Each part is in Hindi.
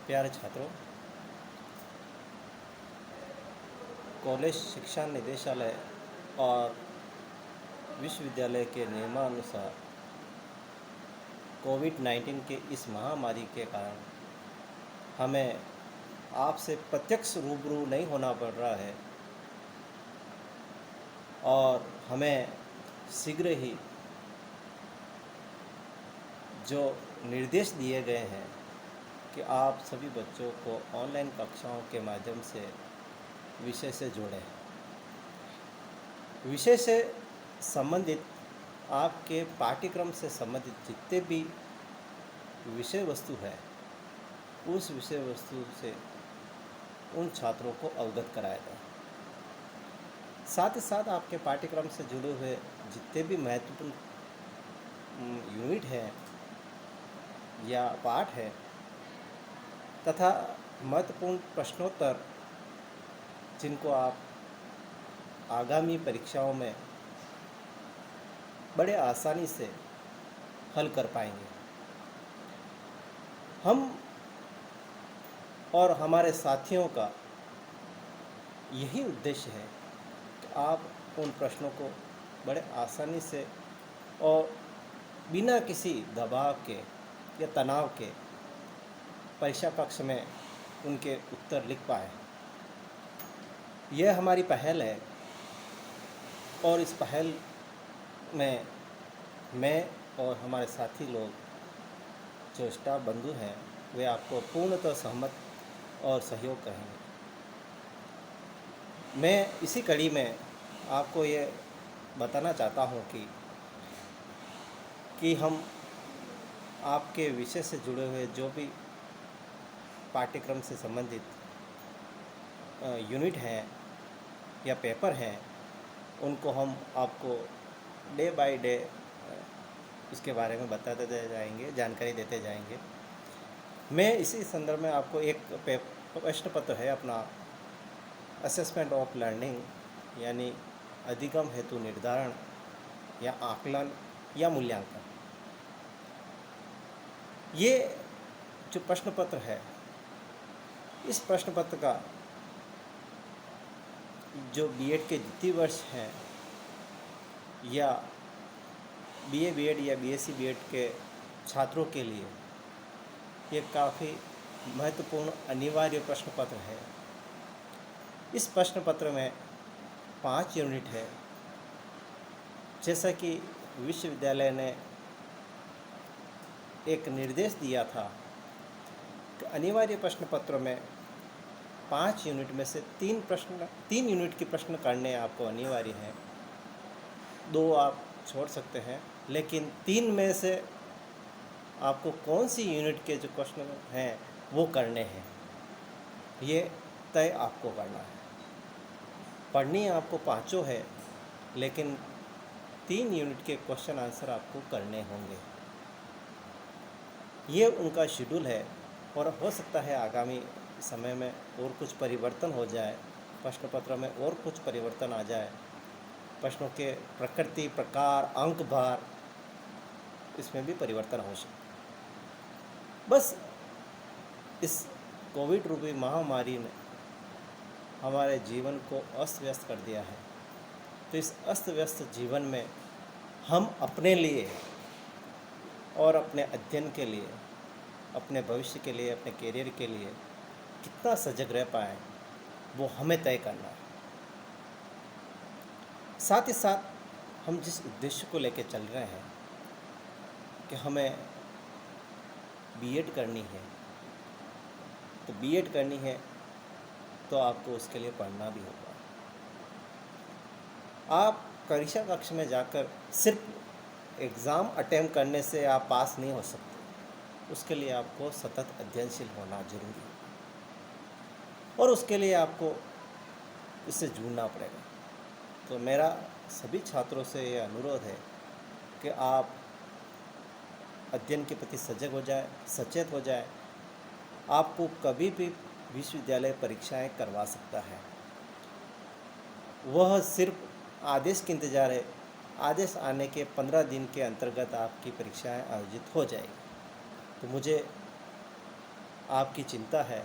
प्यारे छात्रों, कॉलेज शिक्षा निदेशालय और विश्वविद्यालय के नियमानुसार कोविड-19 के इस महामारी के कारण हमें आपसे प्रत्यक्ष रूबरू नहीं होना पड़ रहा है और हमें शीघ्र ही जो निर्देश दिए गए हैं कि आप सभी बच्चों को ऑनलाइन कक्षाओं के माध्यम से विषय से जोड़ें। विषय से संबंधित आपके पाठ्यक्रम से संबंधित जितने भी विषय वस्तु है, उस विषय वस्तु से उन छात्रों को अवगत कराया जाए। साथ ही साथ आपके पाठ्यक्रम से जुड़े हुए जितने भी महत्वपूर्ण यूनिट हैं या पाठ है तथा महत्वपूर्ण प्रश्नोत्तर जिनको आप आगामी परीक्षाओं में बड़े आसानी से हल कर पाएंगे। हम और हमारे साथियों का यही उद्देश्य है कि आप उन प्रश्नों को बड़े आसानी से और बिना किसी दबाव के या तनाव के परीक्षा कक्ष में उनके उत्तर लिख पाएँ। यह हमारी पहल है और इस पहल में मैं और हमारे साथी लोग जो स्टाफ बंधु हैं वे आपको पूर्णतः सहमत और सहयोग करेंगे। मैं इसी कड़ी में आपको ये बताना चाहता हूँ कि हम आपके विषय से जुड़े हुए जो भी पाठ्यक्रम से संबंधित यूनिट हैं या पेपर हैं, उनको हम आपको डे बाय डे इसके बारे में बताते जाएंगे, जानकारी देते जाएंगे। मैं इसी संदर्भ में आपको एक प्रश्न पत्र है अपना असेसमेंट ऑफ लर्निंग यानी अधिगम हेतु निर्धारण या आकलन या मूल्यांकन, ये जो प्रश्न पत्र है, इस प्रश्न पत्र का जो बीएड के द्वितीय वर्ष हैं या बीए बीएड या बीएससी बीएड के छात्रों के लिए ये काफ़ी महत्वपूर्ण अनिवार्य प्रश्न पत्र है। इस प्रश्न पत्र में 5 यूनिट है। जैसा कि विश्वविद्यालय ने एक निर्देश दिया था कि अनिवार्य प्रश्न पत्र में 5 यूनिट में से 3 यूनिट के प्रश्न करने आपको अनिवार्य हैं। 2 आप छोड़ सकते हैं, लेकिन 3 में से आपको कौन सी यूनिट के जो प्रश्न हैं वो करने हैं, ये तय आपको करना है। पढ़नी आपको 5 है, लेकिन 3 यूनिट के क्वेश्चन आंसर आपको करने होंगे। ये उनका शेड्यूल है और हो सकता है आगामी समय में और कुछ परिवर्तन हो जाए, प्रश्न पत्र में और कुछ परिवर्तन आ जाए, प्रश्नों के प्रकृति, प्रकार, अंक भार, इसमें भी परिवर्तन हो सकता है। बस इस कोविड रूपी महामारी ने हमारे जीवन को अस्त व्यस्त कर दिया है। तो इस अस्त व्यस्त जीवन में हम अपने लिए और अपने अध्ययन के लिए, अपने भविष्य के लिए, अपने करियर के लिए कितना सजग रह पाएँ, वो हमें तय करना है। साथ ही साथ हम जिस उद्देश्य को लेकर चल रहे हैं कि हमें बीएड करनी है, तो बीएड करनी है तो आपको उसके लिए पढ़ना भी होगा। आप परीक्षा कक्ष में जाकर सिर्फ एग्ज़ाम अटेम्प्ट करने से आप पास नहीं हो सकते। उसके लिए आपको सतत अध्ययनशील होना जरूरी है और उसके लिए आपको इससे जुड़ना पड़ेगा। तो मेरा सभी छात्रों से ये अनुरोध है कि आप अध्ययन के प्रति सजग हो जाए, सचेत हो जाए। आपको कभी भी विश्वविद्यालय परीक्षाएं करवा सकता है, वह सिर्फ आदेश के इंतज़ार है। आदेश आने के 15 दिन के अंतर्गत आपकी परीक्षाएं आयोजित हो जाएगी। तो मुझे आपकी चिंता है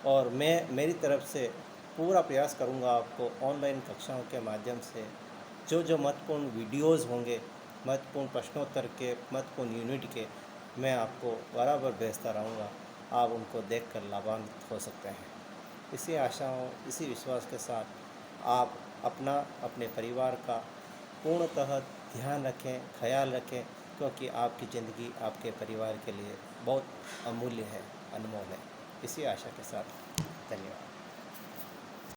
और मैं मेरी तरफ से पूरा प्रयास करूंगा आपको ऑनलाइन कक्षाओं के माध्यम से जो जो महत्वपूर्ण वीडियोज़ होंगे, महत्वपूर्ण प्रश्नोत्तर के, महत्वपूर्ण यूनिट के, मैं आपको बराबर भेजता रहूँगा। आप उनको देखकर लाभान्वित हो सकते हैं। इसी आशाओं, इसी विश्वास के साथ आप अपना, अपने परिवार का पूर्णतः ध्यान रखें, ख्याल रखें, क्योंकि आपकी ज़िंदगी आपके परिवार के लिए बहुत अमूल्य है, अनमोल है। इसी आशा के साथ धन्यवाद।